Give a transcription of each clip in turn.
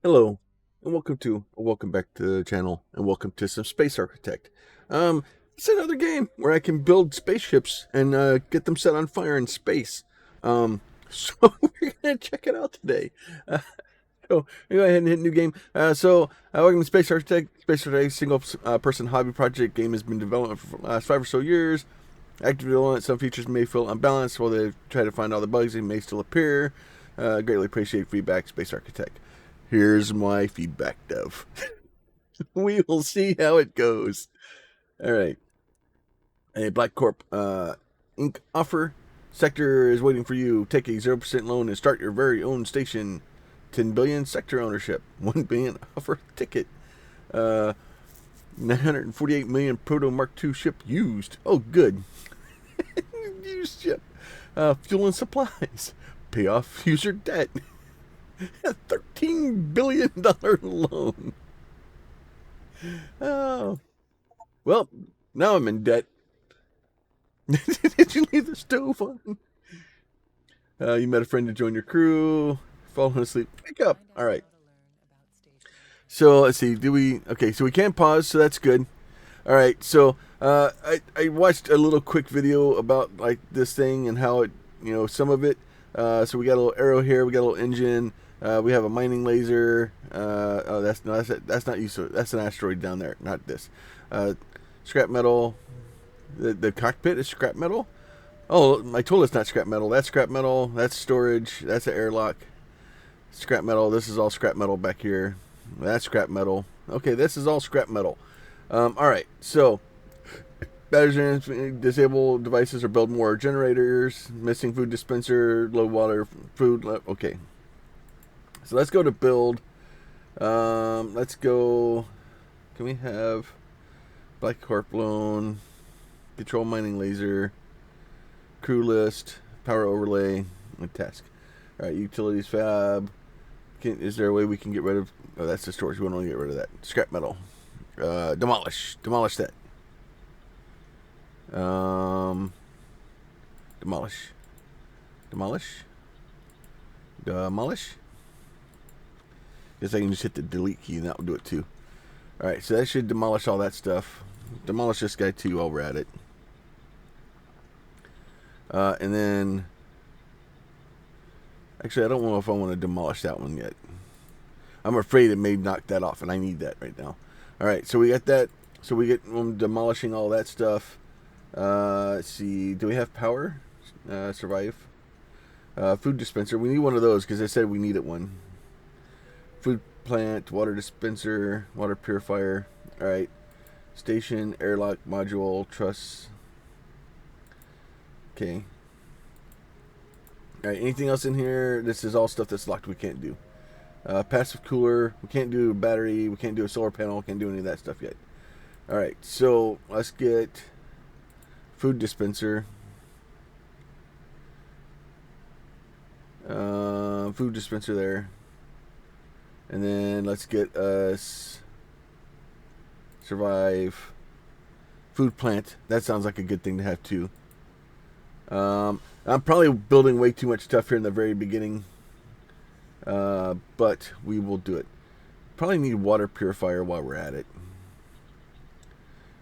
Hello, and welcome back to the channel, and welcome to some Space Architect. It's another game where I can build spaceships and get them set on fire in space. So we're gonna check it out today. So go ahead and hit new game. Welcome to Space Architect. Space Architect, single person hobby project game has been developed for the last 5 or so years. Active development, some features may feel unbalanced while they try to find all the bugs that may still appear. Greatly appreciate feedback, Space Architect. Here's my feedback, Dev. We will see how it goes. All right. A Black Corp Inc. offer. Sector is waiting for you. Take a 0% loan and start your very own station. 10 billion sector ownership. 1 billion offer ticket. 948 million Proto Mark II ship used. Oh, good. Used ship. Fuel and supplies. Pay off user debt. A $13 billion loan. Oh. Well, now I'm in debt. Did you leave the stove on? You met a friend to join your crew. Falling asleep. Wake up. All right. So let's see. Okay, so we can't pause, so that's good. All right. So I watched a little quick video about like this thing and how it, some of it. So we got a little arrow here. We got a little engine. We have a mining laser. That's not useful. That's an asteroid down there, not this. Scrap metal. The cockpit is scrap metal. Oh, I told it's not scrap metal. That's scrap metal. That's storage. That's an airlock. Scrap metal. This is all scrap metal back here. That's scrap metal. Okay, this is all scrap metal. All right, so batteries, disable devices or build more generators. Missing food dispenser, low water food. Okay, so let's go to build. Let's go. Can we have Black Corp loan, control mining laser, crew list, power overlay, and task? All right, utilities fab. Is there a way we can get rid of? Oh, that's the storage. We want to get rid of that. Scrap metal. Demolish that. Demolish. Demolish. Demolish. Guess I can just hit the delete key and that will do it too. All right, so that should demolish all that stuff. Demolish this guy too while we're at it. And then, actually, I don't know if I want to demolish that one yet. I'm afraid it may knock that off, and I need that right now. All right, so we got that. So we get demolishing all that stuff. Let's see. Do we have power? Survive. Food dispenser. We need one of those because they said we needed one. Food plant, water dispenser, water purifier. All right. Station, airlock, module, truss. Okay. All right. Anything else in here? This is all stuff that's locked. We can't do. Passive cooler. We can't do a battery. We can't do a solar panel. We can't do any of that stuff yet. All right. So let's get food dispenser. Food dispenser there. And then let's get us survive food plant. That sounds like a good thing to have too. I'm probably building way too much stuff here in the very beginning. But we will do it. Probably need water purifier while we're at it.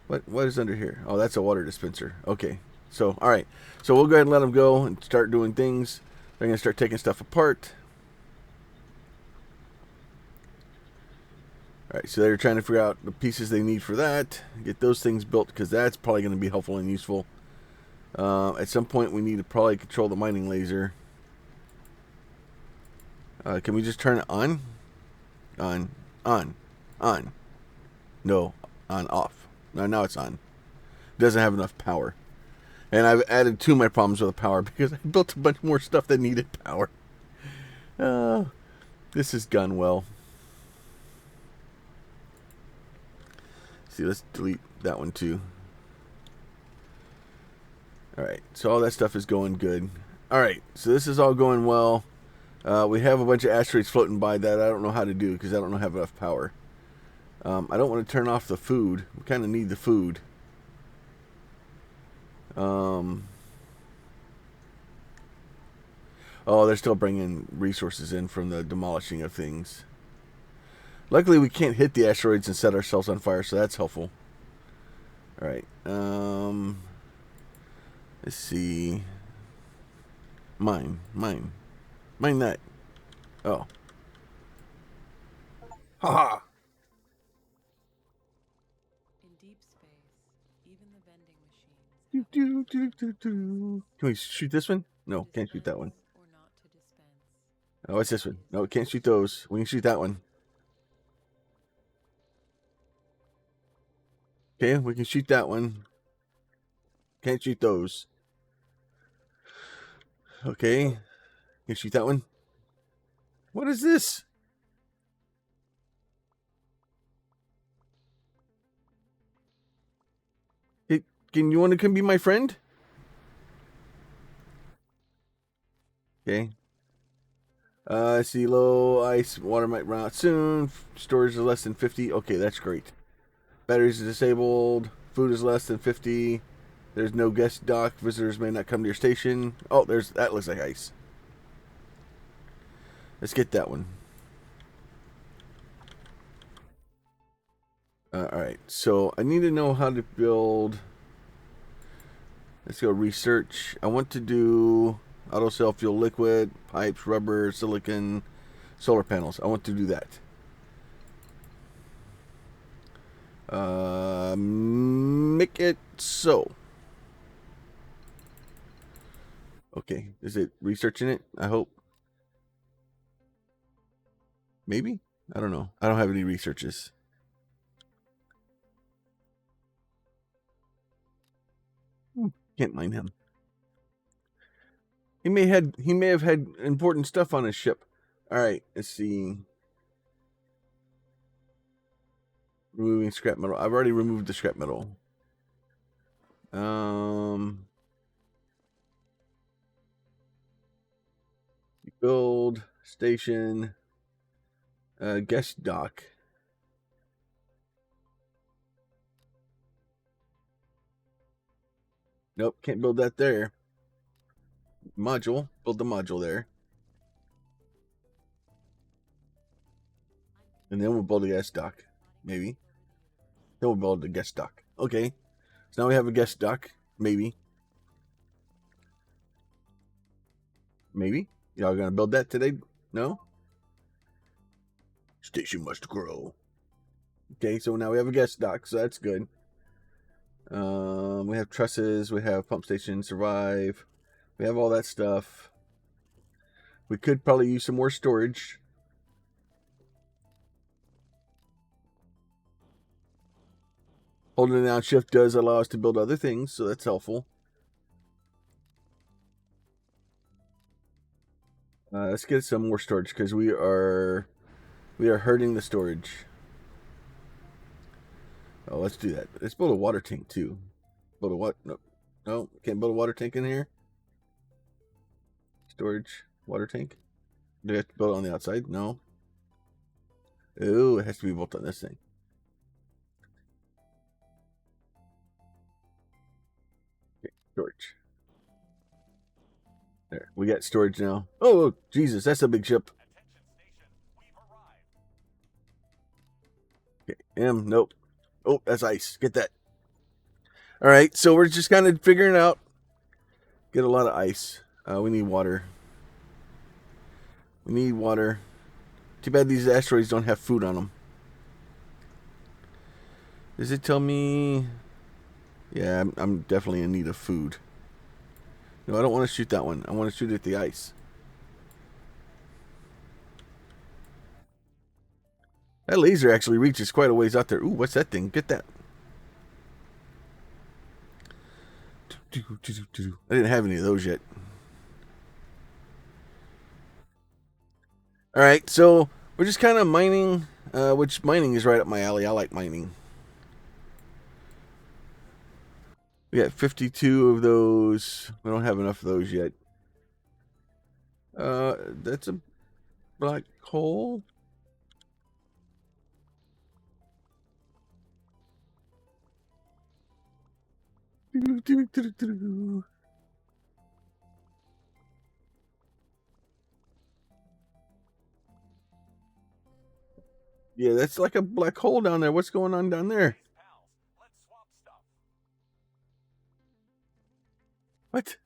What is under here? Oh, that's a water dispenser. Okay. So, all right. So we'll go ahead and let them go and start doing things. They're going to start taking stuff apart. All right, so they're trying to figure out the pieces they need for that. Get those things built because that's probably going to be helpful and useful. At some point, we need to probably control the mining laser. Can we just turn it on? On. No, on, off. No, now it's on. It doesn't have enough power. And I've added to my problems with the power because I built a bunch more stuff that needed power. This has gone well. See, let's delete that one too. Alright, so all that stuff is going good. Alright, so this is all going well. We have a bunch of asteroids floating by that I don't know how to do because I don't have enough power. I don't want to turn off the food. We kind of need the food. Oh, they're still bringing resources in from the demolishing of things. Luckily, we can't hit the asteroids and set ourselves on fire, so that's helpful. All right. Let's see. Mine that. Oh. Ha. In deep space, even the vending machines. Can we shoot this one? No, can't shoot that one. Or not to dispense. Oh, it's this one. No, we can't shoot those. We can shoot that one. Okay, we can shoot that one. Can't shoot those. Okay. Can you shoot that one? What is this? Hey, can you want to come be my friend? Okay. See, low ice, water might run out soon. Storage is less than 50. Okay, that's great. Batteries are disabled. Food is less than 50. There's no guest dock. Visitors may not come to your station. Oh, that looks like ice. Let's get that one. Alright, so I need to know how to build. Let's go research. I want to do auto cell fuel liquid, pipes, rubber, silicon, solar panels. I want to do that. Make it so. Okay, is it researching it? I hope. Maybe? I don't know. I don't have any researches. Can't mind him. He may have had important stuff on his ship. All right, let's see. Removing scrap metal. I've already removed the scrap metal. Build station. Guest dock. Nope, can't build that there. Module. Build the module there. And then we'll build a guest dock. Maybe. Then we'll build a guest dock. Okay. So now we have a guest dock. Maybe. Maybe. Y'all gonna build that today? No? Station must grow. Okay, so now we have a guest dock, so that's good. We have trusses, we have pump station, survive. We have all that stuff. We could probably use some more storage. Holding down shift does allow us to build other things, so that's helpful. Let's get some more storage because we are hurting the storage. Oh, let's do that. Let's build a water tank too. Build a what? No, can't build a water tank in here. Storage, water tank. Do we have to build it on the outside? No. Ooh, it has to be built on this thing. Okay, storage. There, we got storage now. Oh, Jesus, that's a big ship. Okay, nope. Oh, that's ice. Get that. All right, so we're just kind of figuring it out. Get a lot of ice. We need water. We need water. Too bad these asteroids don't have food on them. Does it tell me? Yeah, I'm definitely in need of food. No, I don't want to shoot that one. I want to shoot at the ice. That laser actually reaches quite a ways out there. Ooh, what's that thing? Get that. I didn't have any of those yet. All right, so we're just kind of mining, which mining is right up my alley. I like mining. We got 52 of those. We don't have enough of those yet. That's a black hole. Yeah, that's like a black hole down there. What's going on down there? What?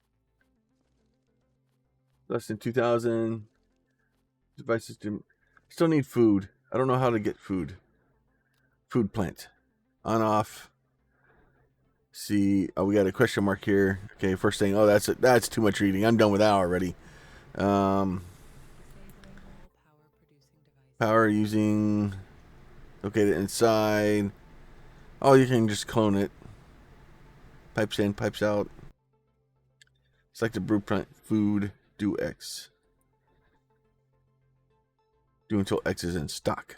Less than 2,000 devices. Still need food. I don't know how to get food. Food plant. On, off. See, oh, we got a question mark here. Okay, first thing. Oh, that's too much reading. I'm done with that already. Disabling all power producing devices. Power using. Okay, inside. Oh, you can just clone it. Pipes in, pipes out. Select the blueprint. Food. Do X. Do until X is in stock.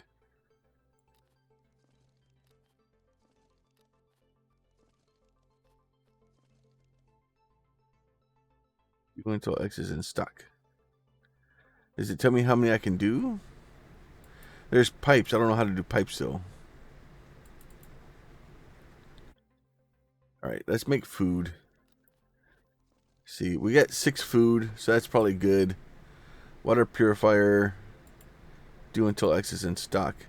Do until X is in stock. Does it tell me how many I can do? There's pipes. I don't know how to do pipes though. Alright, let's make food. See, we got 6 food, so that's probably good. Water purifier. Do until X is in stock.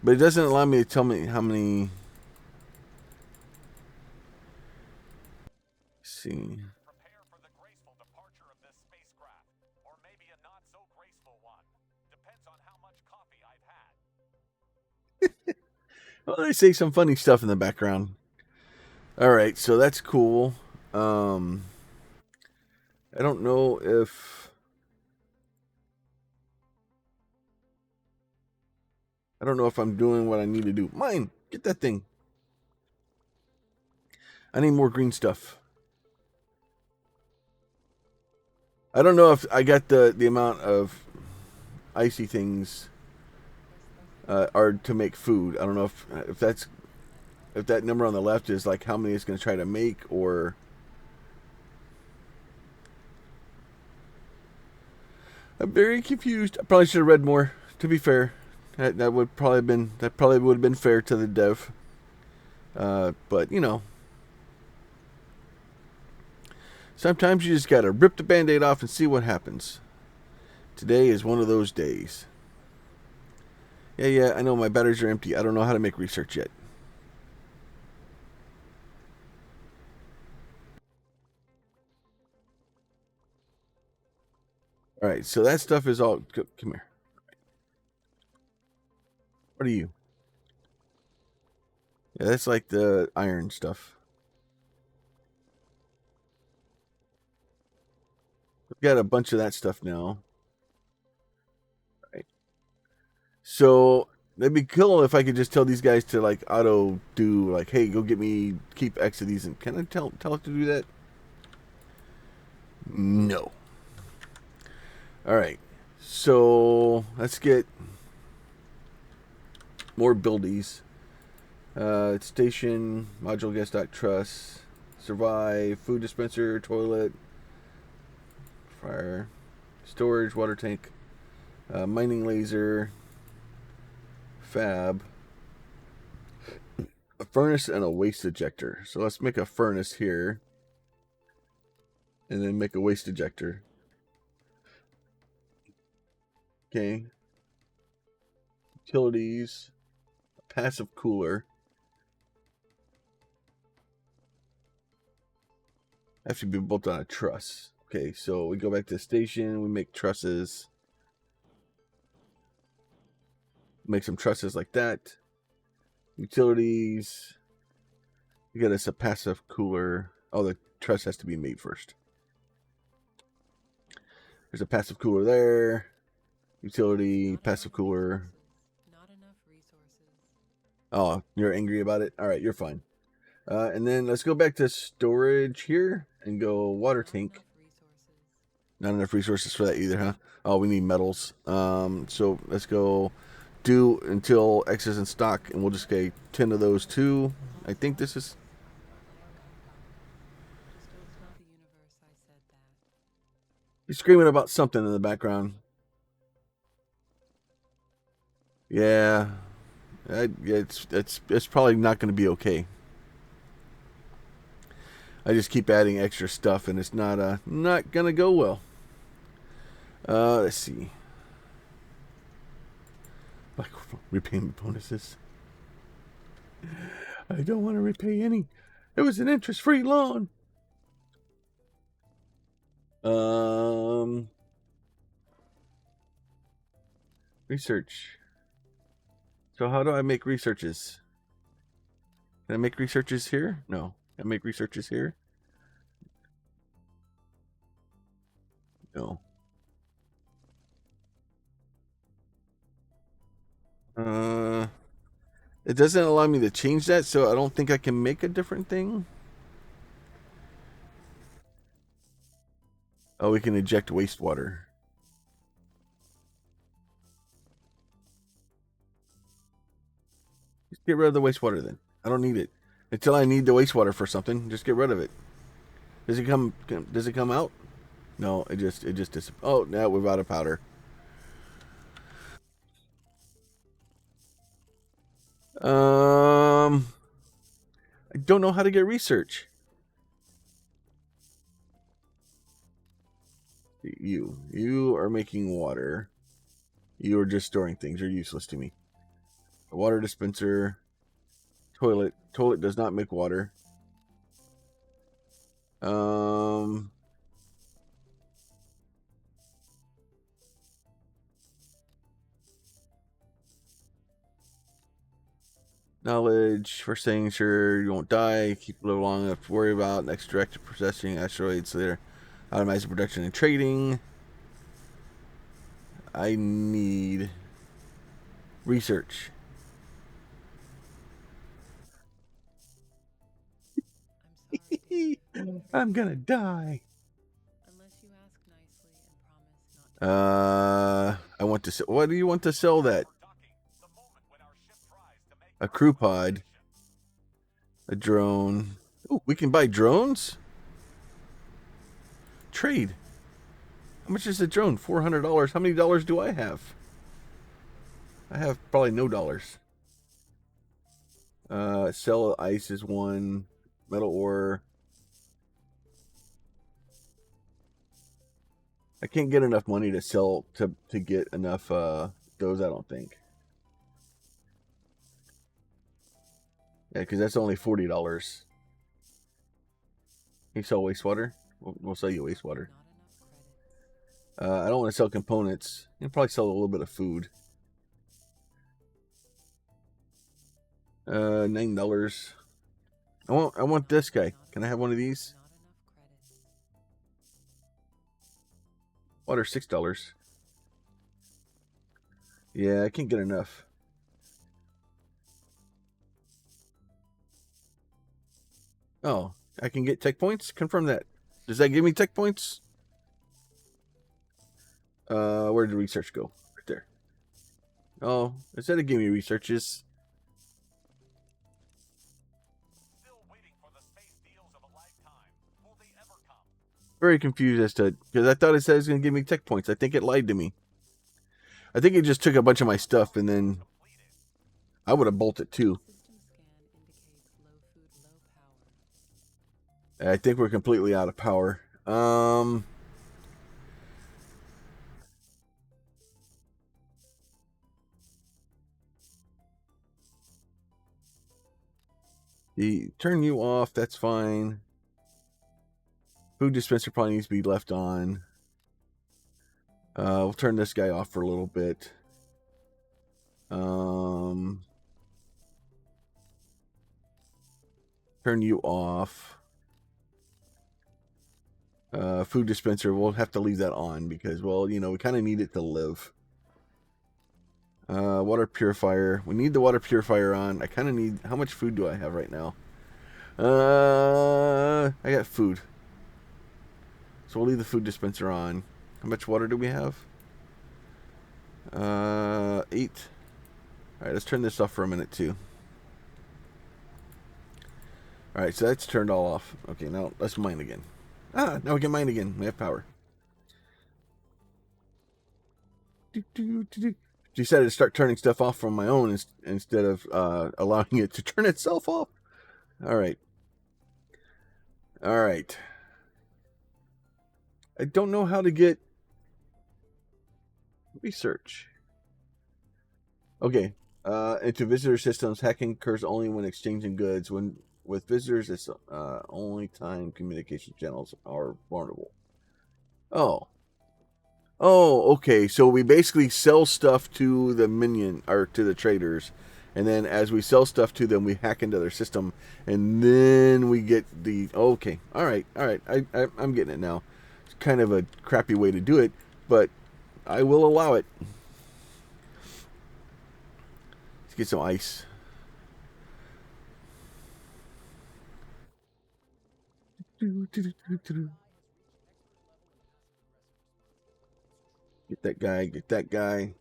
But it doesn't allow me to tell me how many. Let's see. Prepare for the graceful departure of this spacecraft, or maybe a not so graceful one. Depends on how much coffee I've had. Well, they say some funny stuff in the background. Alright, so that's cool. I don't know if. I don't know if I'm doing what I need to do. Mine! Get that thing. I need more green stuff. I don't know if I got the amount of icy things are to make food. I don't know if that number on the left is like how many it's going to try to make, or I'm very confused. I probably should have read more. To be fair, that would probably have been fair to the dev. But you know, sometimes you just gotta rip the band-aid off and see what happens. Today is one of those days. Yeah, I know my batteries are empty. I don't know how to make research yet. Alright, so that stuff is all. Come here. What are you? Yeah, that's like the iron stuff. We've got a bunch of that stuff now. Right. So it'd be cool if I could just tell these guys to like auto do like, hey, go get me, keep X of these, and can I tell it to do that? No. All right. So let's get more buildies. Station, module gas dock truss, survive, food dispenser, toilet, fire, storage, water tank, mining laser, fab, a furnace, and a waste ejector. So let's make a furnace here, and then make a waste ejector. Okay. Utilities, a passive cooler. Have to be built on a truss. Okay, so we go back to the station, we make trusses. Make some trusses like that. Utilities. We got us a passive cooler. Oh, the truss has to be made first. There's a passive cooler there. Utility, passive cooler. Not enough resources. Oh, you're angry about it? Alright, you're fine. And then let's go back to storage here and go water tank. Not enough resources for that either, huh? Oh, we need metals. So let's go do until X is in stock, and we'll just get 10 of those too. I think this is. Tell the universe I said that. He's screaming about something in the background. Yeah, it's probably not going to be okay. I just keep adding extra stuff, and it's not gonna go well. Let's see. Like repayment bonuses. I don't want to repay any. It was an interest-free loan. Research. So how do I make researches? Can I make researches here? No. Can I make researches here? No. It doesn't allow me to change that, so I don't think I can make a different thing. Oh, we can eject wastewater. Just get rid of the wastewater then. I don't need it. Until I need the wastewater for something, just get rid of it. Does it come out? No, it just oh, now we're out of powder. I don't know how to get research. You are making water. You are just storing things. You're useless to me. A water dispenser. Toilet. Toilet does not make water. Knowledge for saying sure you won't die. Keep living long enough to worry about. Next directed processing asteroids later. Optimizing production and trading. I need research. I'm sorry, David. I'm gonna die. Unless you ask nicely and promise not to. I want to sell. What do you want to sell that? Docking, the moment when our ship tries to make A crew pod. A drone. Oh, we can buy drones? Trade. How much is a drone? $400. How many dollars do I have? I have probably no dollars. Sell ice is one. Metal ore. I can't get enough money to sell to get enough those, I don't think. Yeah, because that's only $40. You sell wastewater? We'll sell you wastewater. Not enough credits. I don't want to sell components. You can probably sell a little bit of food. $9. I want this guy. Can I have one of these? Not enough credits. Water $6. Yeah, I can't get enough. Oh, I can get tech points? Confirm that. Does that give me tech points? Where did research go? Right there. Oh, it said it gave me researches. still waiting for the space deals of a lifetime. Will they ever come? Very confused as to, because I thought it said it was going to give me tech points. I think it lied to me. I think it just took a bunch of my stuff and then Completed. I would have bolted too. System scan indicates low food, low power. I think we're completely out of power. Turn you off. That's fine. Food dispenser probably needs to be left on. We'll turn this guy off for a little bit. Turn you off. Food dispenser, we'll have to leave that on because, well, you know, we kind of need it to live. Water purifier. We need the water purifier on. I kind of need... How much food do I have right now? I got food. So we'll leave the food dispenser on. How much water do we have? 8. Alright, let's turn this off for a minute too. Alright, so that's turned all off. Okay, now let's mine again. Now we can mine again. We have power. Decided to start turning stuff off from my own instead of allowing it to turn itself off. Alright. Alright. I don't know how to get research. Okay. Into visitor systems, hacking occurs only when exchanging goods. When with visitors, it's only time communication channels are vulnerable. Oh. Oh, okay. So we basically sell stuff to the minion or to the traders, and then as we sell stuff to them, we hack into their system, and then we get the. Okay, all right, all right. I'm getting it now. It's kind of a crappy way to do it, but I will allow it. Let's get some ice. Get that guy. Get that guy.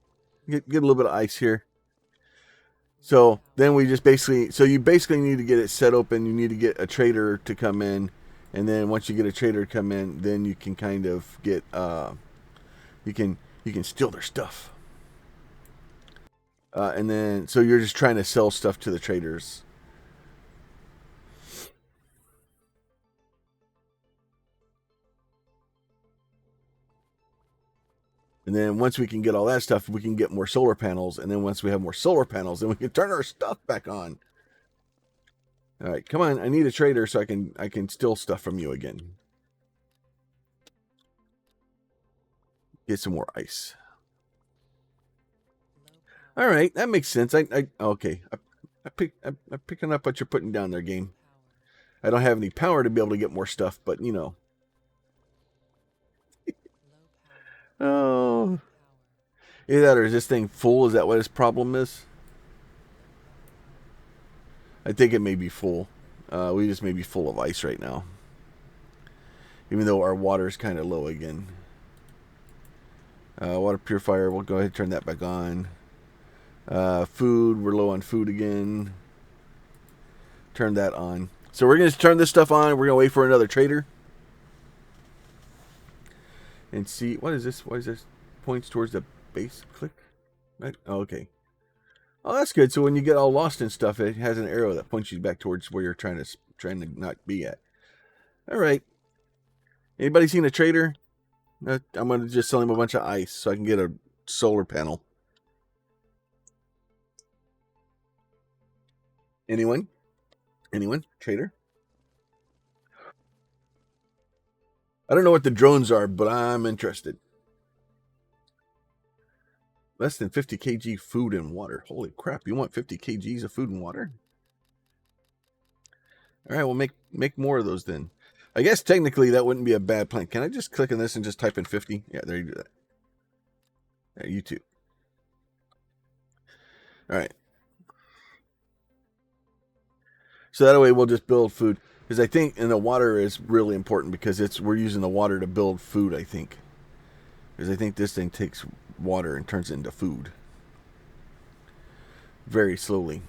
Get a little bit of ice here. So then we just basically, so you basically need to get it set open. You need to get a trader to come in, and then once you get a trader to come in, then you can kind of get, you can steal their stuff. And then so you're just trying to sell stuff to the traders. And then once we can get all that stuff, we can get more solar panels. And then once we have more solar panels, then we can turn our stuff back on. All right, come on. I need a trader so I can steal stuff from you again. Get some more ice. All right, that makes sense. Okay. I'm picking up what you're putting down there, game. I don't have any power to be able to get more stuff, but you know. Oh. Either that or is this thing full? Is that what his problem is? I think it may be full. We just may be full of ice right now. Even though our water is kind of low again. Water purifier, we'll go ahead and turn that back on. Food, we're low on food again. Turn that on. So we're going to turn this stuff on. We're going to wait for another trader. And see, what is this? What is this? Points towards the base. Click. Right? Oh, okay. Oh, that's good. So when you get all lost and stuff, it has an arrow that points you back towards where you're trying to not be at. All right. Anybody seen a trader? I'm going to just sell him a bunch of ice so I can get a solar panel. Anyone? Anyone? Trader? I don't know what the drones are, but I'm interested. Less than 50 kg food and water. Holy crap, you want 50 kgs of food and water? All right, well, make more of those then. I guess technically that wouldn't be a bad plan. Can I just click on this and just type in 50? Yeah, there you do that. There, you too. All right. So that way we'll just build food. Because I think, and the water is really important because we're using the water to build food, I think. Because I think this thing takes water and turns it into food. Very slowly.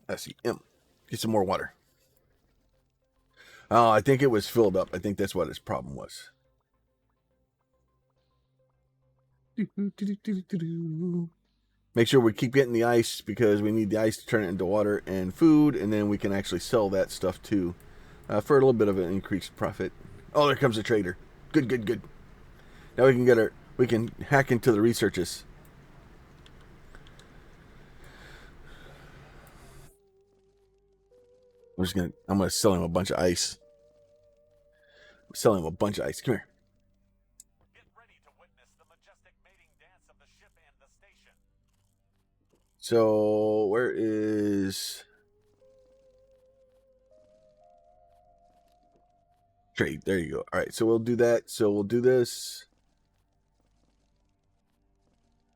S-E-M. Get some more water. Oh, I think it was filled up. I think that's what his problem was. Make sure we keep getting the ice because we need the ice to turn it into water and food, and then we can actually sell that stuff too for a little bit of an increased profit. Oh, there comes the trader. Good, good, good. Now we can hack into the researches. I'm gonna sell him a bunch of ice. I'm selling him a bunch of ice. Come here. Get ready to witness the majestic mating dance of the ship and the station. So where is trade? There you go. All right, so we'll do that. So we'll do this.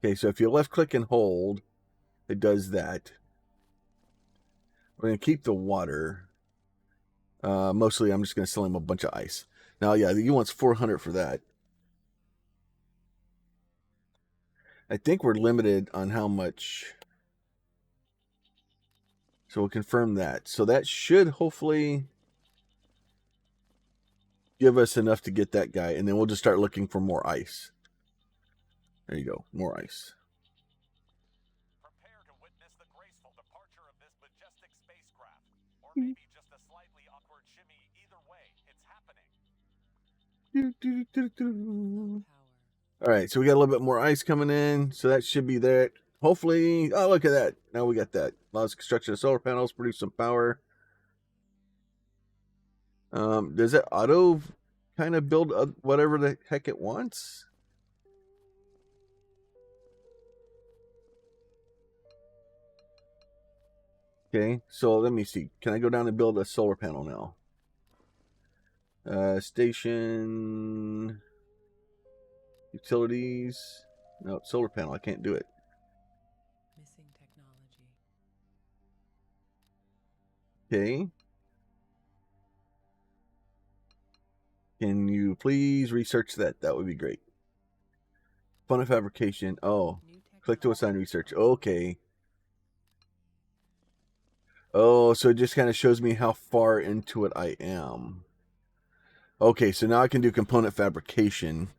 Okay, so if you left click and hold, it does that. We're gonna keep the water. Mostly, I'm just gonna sell him a bunch of ice. Now, yeah, he wants 400 for that. I think we're limited on how much. So we'll confirm that. So that should hopefully give us enough to get that guy, and then we'll just start looking for more ice. There you go, more ice. Prepare to witness the graceful departure of this majestic spacecraft. Or maybe just a slightly awkward shimmy. Either way, it's happening. All right, so we got a little bit more ice coming in, so that should be there. Hopefully, oh, look at that. Now we got that. Allows construction of solar panels, produce some power. Does it auto kind of build whatever the heck it wants? Okay, so let me see. Can I go down and build a solar panel now? Station, utilities. No, solar panel. I can't do it. Missing technology. Okay. Can you please research that? That would be great. Fun of fabrication. Oh, click to assign research. Okay. Oh, so it just kind of shows me how far into it I am. Okay, so now I can do component fabrication.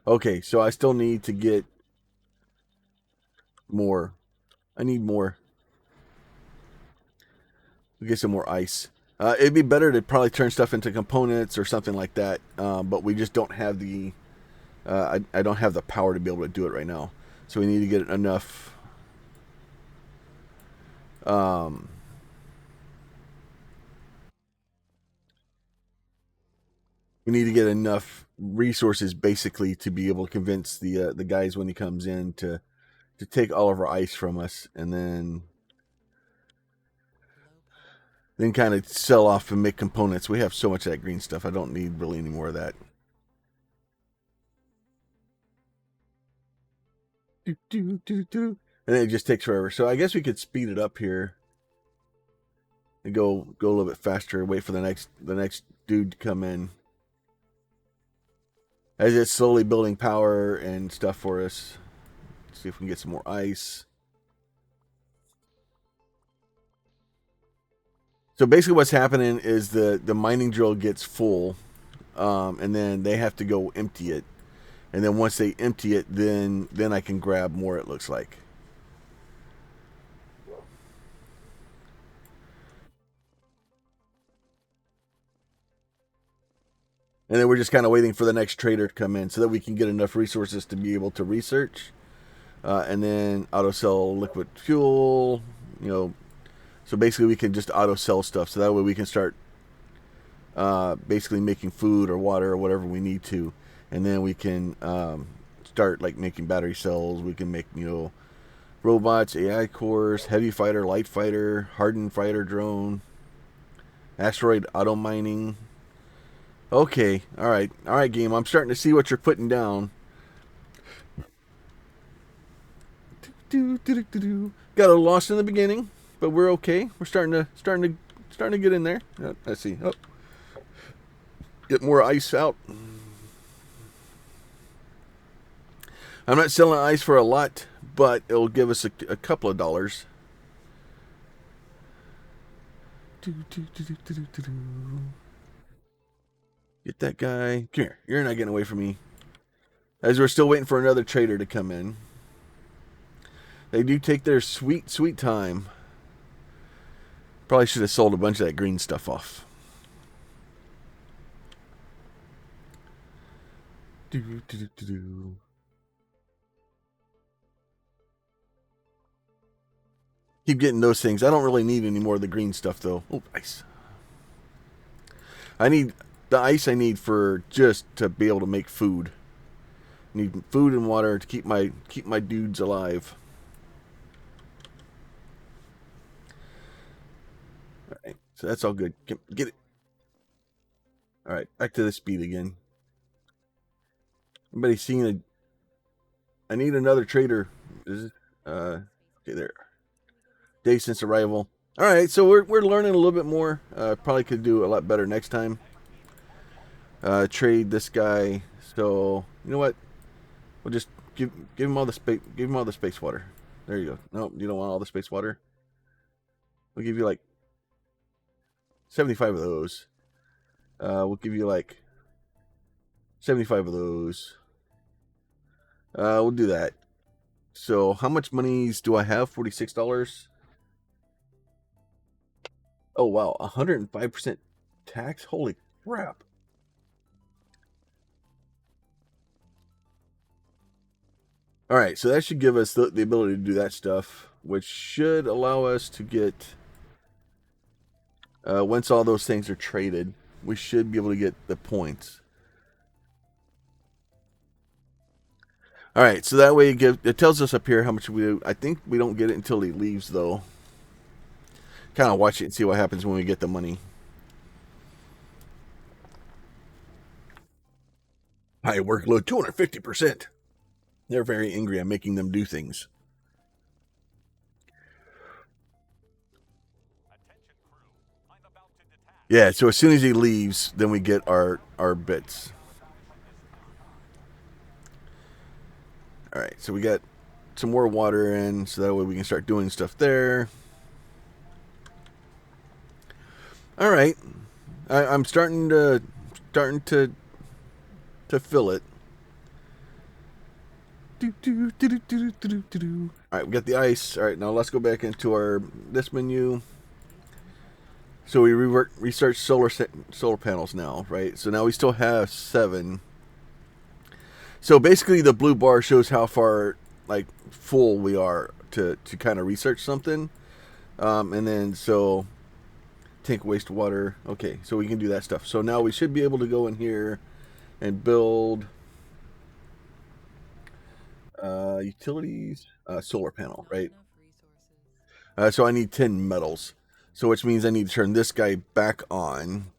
Okay, so I still need to get more. I need more. We'll get some more ice. It'd be better to probably turn stuff into components or something like that, but we just don't have the... I don't have the power to be able to do it right now. So we need to get enough... we need to get enough resources basically to be able to convince the guys when he comes in to take all of our ice from us, and then kind of sell off and make components. We have so much of that green stuff. I don't need really any more of that. And then it just takes forever. So I guess we could speed it up here and go a little bit faster. Wait for the next dude to come in as it's slowly building power and stuff for us. Let's see if we can get some more ice. So basically what's happening is the mining drill gets full, and then they have to go empty it. And then once they empty it, then I can grab more, it looks like. And then we're just kind of waiting for the next trader to come in so that we can get enough resources to be able to research. And then auto sell liquid fuel, so basically we can just auto sell stuff. So that way we can start basically making food or water or whatever we need to. And then we can start like making battery cells. We can make, robots, AI cores, heavy fighter, light fighter, hardened fighter drone, asteroid auto mining. Okay, all right, game. I'm starting to see what you're putting down. Got a little lost in the beginning, but we're okay. We're starting to get in there. Let's see. Oh, get more ice out. I'm not selling ice for a lot, but it'll give us a couple of dollars. Get that guy. Come here. You're not getting away from me. As we're still waiting for another trader to come in. They do take their sweet, sweet time. Probably should have sold a bunch of that green stuff off. Keep getting those things. I don't really need any more of the green stuff, though. Oh, ice. I need the ice I need for just to be able to make food. Need food and water to keep my dudes alive. All right, so that's all good. Get it. All right, back to the speed again. Anybody seeing a? I need another trader. Is it? Okay, there. Day since arrival. All right, so we're learning a little bit more. Probably could do a lot better next time. Trade this guy. So you know what? We'll just give him all the space. Give him all the space water. There you go. No, you don't want all the space water. We'll give you like 75 of those. We'll give you like 75 of those. We'll do that. So how much monies do I have? $46. Oh wow, 105% tax. Holy crap! All right, so that should give us the ability to do that stuff, which should allow us to get, once all those things are traded, we should be able to get the points. All right, so that way it tells us up here how much I think we don't get it until he leaves, though. Kind of watch it and see what happens when we get the money. High workload, 250%. They're very angry. I'm making them do things. Attention crew. I'm about to detach. Yeah, so as soon as he leaves, then we get our bits. All right, so we got some more water in, so that way we can start doing stuff there. All right, I'm starting to fill it. All right, we got the ice. All right, now let's go back into this menu. So we research solar panels now, right? So now we still have 7. So basically, the blue bar shows how far full we are to kind of research something, and then so tank wastewater. Okay, so we can do that stuff. So now we should be able to go in here and build utilities, solar panel, Not right? enough resources. So I need 10 metals. So which means I need to turn this guy back on.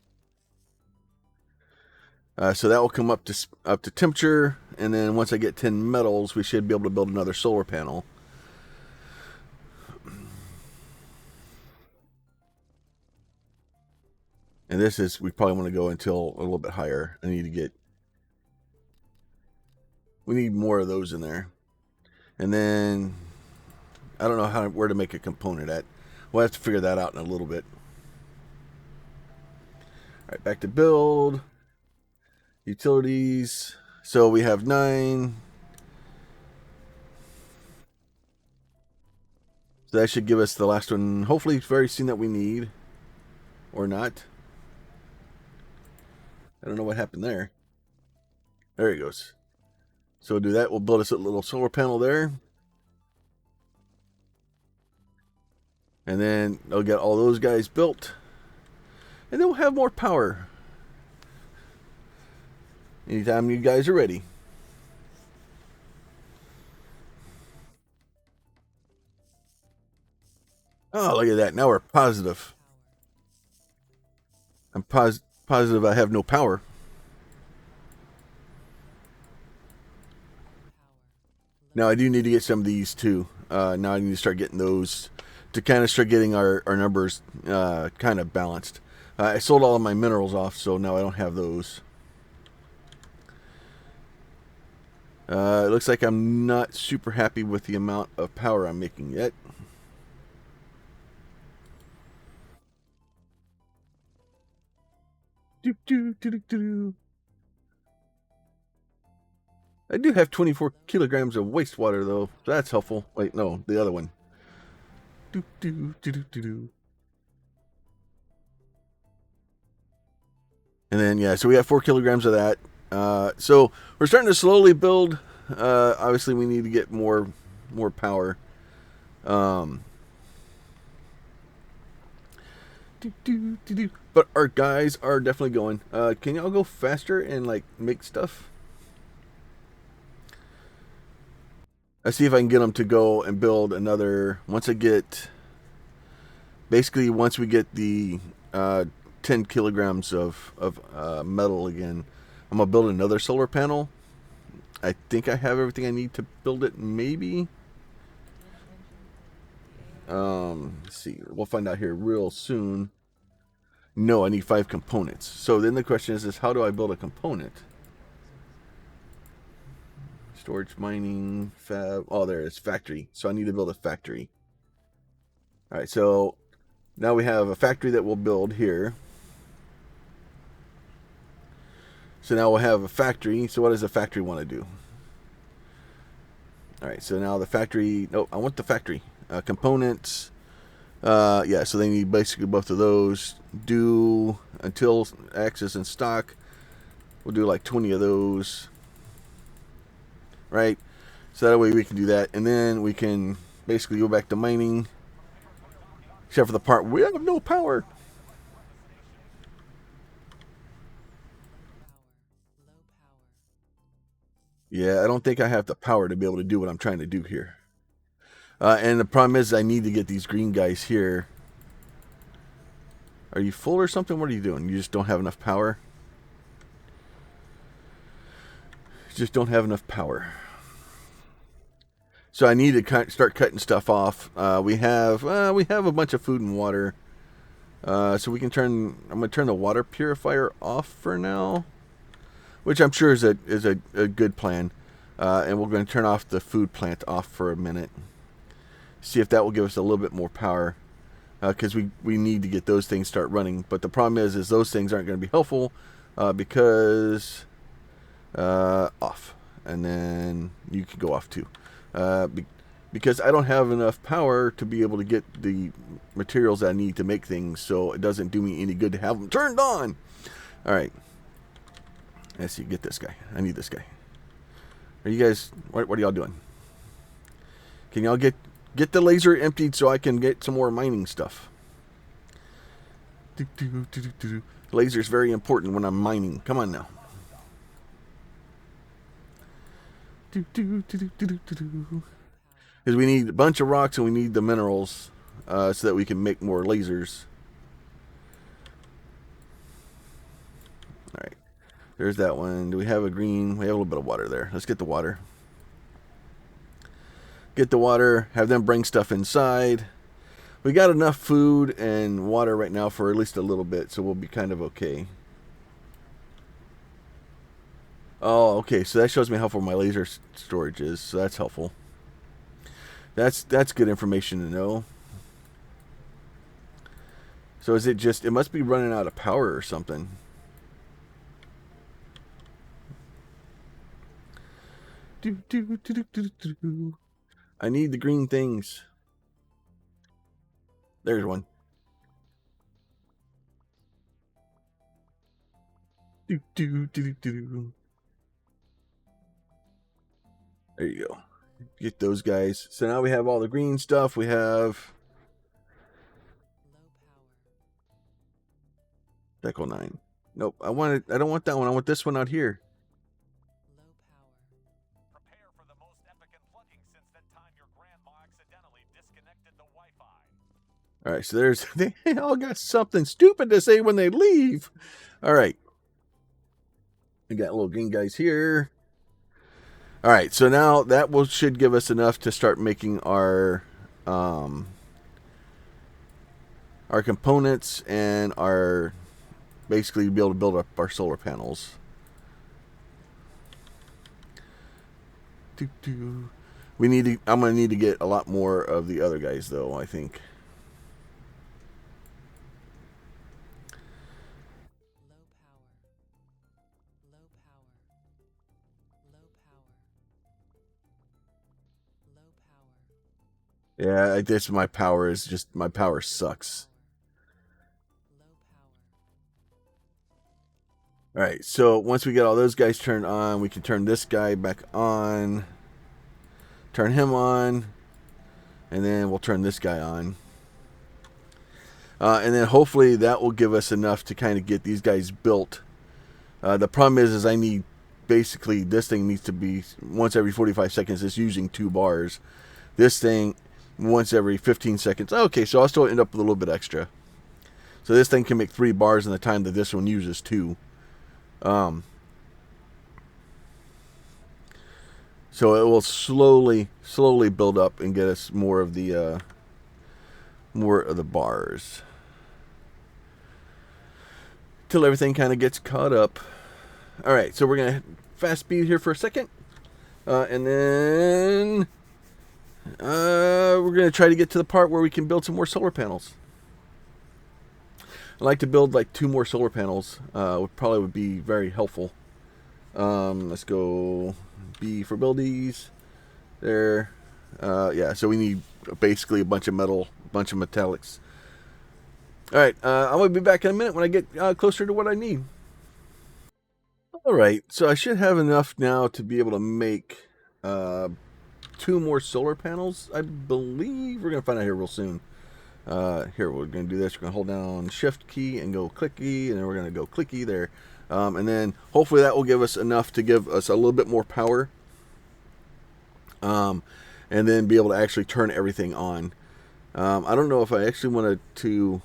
So that will come up to temperature, and then once I get 10 metals, we should be able to build another solar panel. And this is, we probably want to go until a little bit higher. We need more of those in there. And then, I don't know where to make a component at. We'll have to figure that out in a little bit. All right, back to build. Utilities. So we have 9. So that should give us the last one, hopefully very soon, that we need. Or not. I don't know what happened there. There he goes. So we'll do that. We'll build us a little solar panel there. And then I'll get all those guys built. And then we'll have more power. Anytime you guys are ready. Oh, look at that. Now we're positive. I'm positive I have no power. Now I do need to get some of these too. Now I need to start getting those to kind of start getting our numbers kind of balanced. I sold all of my minerals off, so now I don't have those. It looks like I'm not super happy with the amount of power I'm making yet. I do have 24 kilograms of wastewater, though. So that's helpful. Wait, no, the other one. And then, yeah, so we have 4 kilograms of that. So we're starting to slowly build. Obviously, we need to get more power. But our guys are definitely going. Can y'all go faster and make stuff? Let's see if I can get them to go and build another. Once we get the 10 kilograms of metal again, I'm gonna build another solar panel. I think I have everything I need to build it. Maybe. Let's see. We'll find out here real soon. No, I need 5 components. So then the question is how do I build a component? Storage, mining, fab. Oh, there it is. Factory. So I need to build a factory. All right, so now we have a factory that we'll build here. So now we'll have a factory. So what does the factory want to do? All right, so now the factory. No, I want the factory. Components. Yeah, so they need basically both of those. Do until X is in stock. We'll do like 20 of those. Right? So that way we can do that, and then we can basically go back to mining, except for the part where we have no power. Yeah, I don't think I have the power to be able to do what I'm trying to do here. And the problem is I need to get these green guys here. Are you full or something? What are you doing? You just don't have enough power? You just don't have enough power. So I need to start cutting stuff off. We have a bunch of food and water. So we can turn. I'm gonna turn the water purifier off for now, which I'm sure is a good plan. And we're going to turn off the food plant off for a minute. See if that will give us a little bit more power, because we need to get those things start running. But the problem is those things aren't going to be helpful because off, and then you can go off too. Because I don't have enough power to be able to get the materials I need to make things, so it doesn't do me any good to have them turned on. All right, let's see. Get this guy. I need this guy. Are you guys? What are y'all doing? Can y'all get the laser emptied so I can get some more mining stuff? Laser is very important when I'm mining. Come on now. Because we need a bunch of rocks and we need the minerals so that we can make more lasers. Alright. There's that one. Do we have a green? We have a little bit of water there. Let's get the water. Get the water. Have them bring stuff inside. We got enough food and water right now for at least a little bit, so we'll be kind of okay. Oh, okay. So that shows me how full my laser storage is. So that's helpful. That's good information to know. So is it just? It must be running out of power or something. I need the green things. There's one. There you go. Get those guys. So now we have all the green stuff. We have Deco 9. Nope. I don't want that one. I want this one out here. Prepare for the most epic unplugging since that time your grandma accidentally disconnected the Wi-Fi. All right, so they all got something stupid to say when they leave. All right. We got little green guys here. All right, so now that should give us enough to start making our components and our basically be able to build up our solar panels. We need to. I'm gonna need to get a lot more of the other guys, though. I think. Yeah, I guess my power is just my power sucks. All right, so once we get all those guys turned on, we can turn this guy back on, turn him on, and then we'll turn this guy on. And then hopefully that will give us enough to kind of get these guys built. The problem is I need, basically, this thing needs to be once every 45 seconds. It's using 2 bars. This thing, once every 15 seconds. Okay, so I'll still end up with a little bit extra. So this thing can make 3 bars in the time that this one uses 2. So it will slowly build up and get us more of the bars till everything kind of gets caught up. All right, so we're gonna fast speed here for a second, and then we're gonna try to get to the part where we can build some more solar panels. I'd like to build like 2 more solar panels. Probably would be very helpful. Let's go B for buildies. There. Yeah, so we need basically a bunch of metal, a bunch of metallics. All right, I'm going to be back in a minute when I get closer to what I need. All right, so I should have enough now to be able to make 2 more solar panels, I believe. We're going to find out here real soon. Here, we're going to do this. We're going to hold down Shift key and go clicky, and then we're going to go clicky there. And then hopefully that will give us enough to give us a little bit more power. And then be able to actually turn everything on. I don't know if I actually wanted to...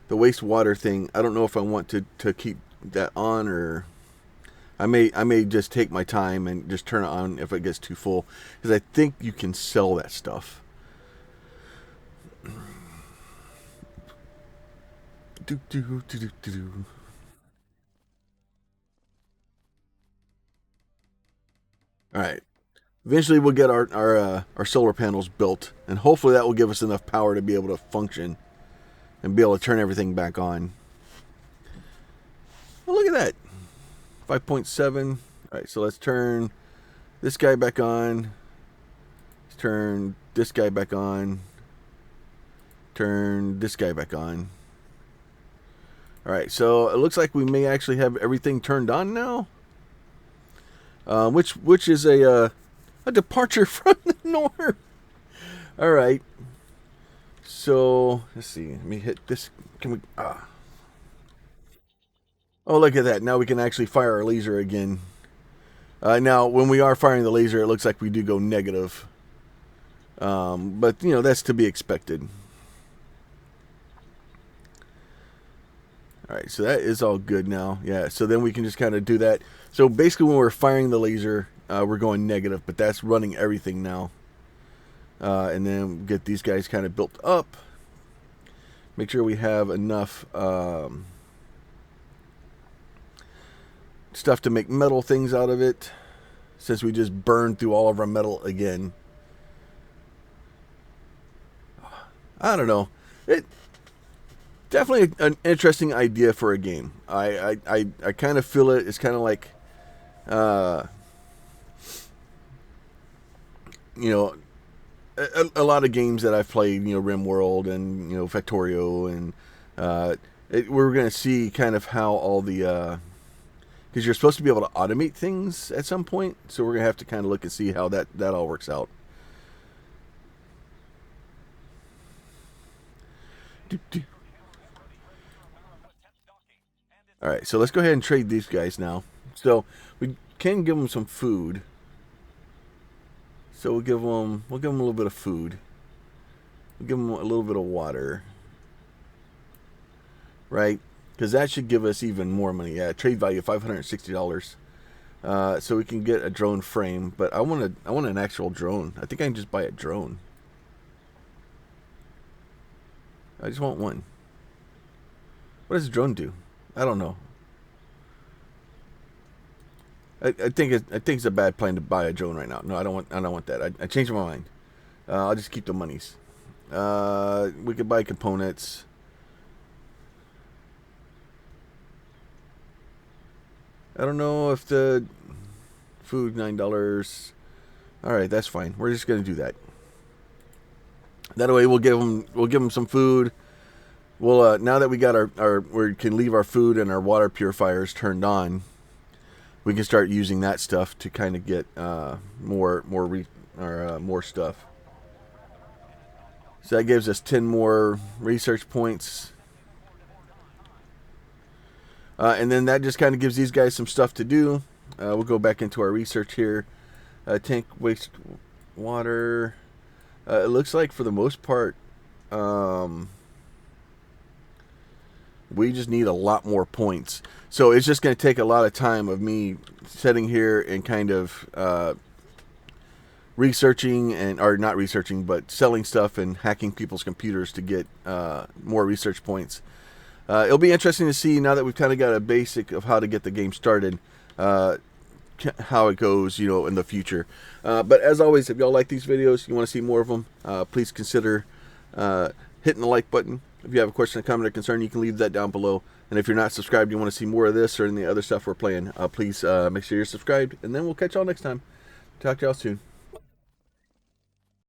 The wastewater thing, I don't know if I want to keep that on, or... I may just take my time and just turn it on if it gets too full, because I think you can sell that stuff. All right. Eventually, we'll get our solar panels built, and hopefully that will give us enough power to be able to function and be able to turn everything back on. Oh, look at that. 5.7. All right, so let's turn this guy back on. Let's turn this guy back on. Turn this guy back on. All right, so it looks like we may actually have everything turned on now. Which is a departure from the norm. All right. So let's see. Let me hit this. Can we? Oh, look at that. Now we can actually fire our laser again. Now, when we are firing the laser, it looks like we do go negative. But, you know, that's to be expected. All right, so that is all good now. Yeah, so then we can just kind of do that. So basically when we're firing the laser, we're going negative, but that's running everything now. And then get these guys kind of built up. Make sure we have enough... stuff to make metal things out of it, since we just burned through all of our metal again. I don't know. It definitely an interesting idea for a game. I kind of feel it. It's kind of like, you know, a lot of games that I've played. You know, RimWorld and, you know, Factorio, and we're going to see kind of how all the because you're supposed to be able to automate things at some point, so we're going to have to kind of look and see how that all works out. Alright, so let's go ahead and trade these guys now. So, we can give them some food. So we'll give them a little bit of food. We'll give them a little bit of water. Right? Because that should give us even more money. Yeah, trade value $560. So we can get a drone frame, but I want an actual drone. I think I can just buy a drone. I just want one. What does a drone do? I don't know. I think it's a bad plan to buy a drone right now. No, I don't want that. I changed my mind. I'll just keep the monies. We could buy components. I don't know if the food $9. All right, that's fine. We're just gonna do that. That way, we'll give them some food. We'll now that we got we can leave our food and our water purifiers turned on, we can start using that stuff to kind of get more stuff. So that gives us 10 more research points. And then that just kind of gives these guys some stuff to do. We'll go back into our research here. Tank waste water. It looks like for the most part, we just need a lot more points. So it's just going to take a lot of time of me sitting here and kind of researching or not researching, but selling stuff and hacking people's computers to get more research points. It'll be interesting to see, now that we've kind of got a basic of how to get the game started, how it goes, you know, in the future. But as always, if y'all like these videos, you want to see more of them, please consider hitting the like button. If you have a question, a comment, or concern, you can leave that down below. And if you're not subscribed, you want to see more of this or any other stuff we're playing, please make sure you're subscribed. And then we'll catch y'all next time. Talk to y'all soon.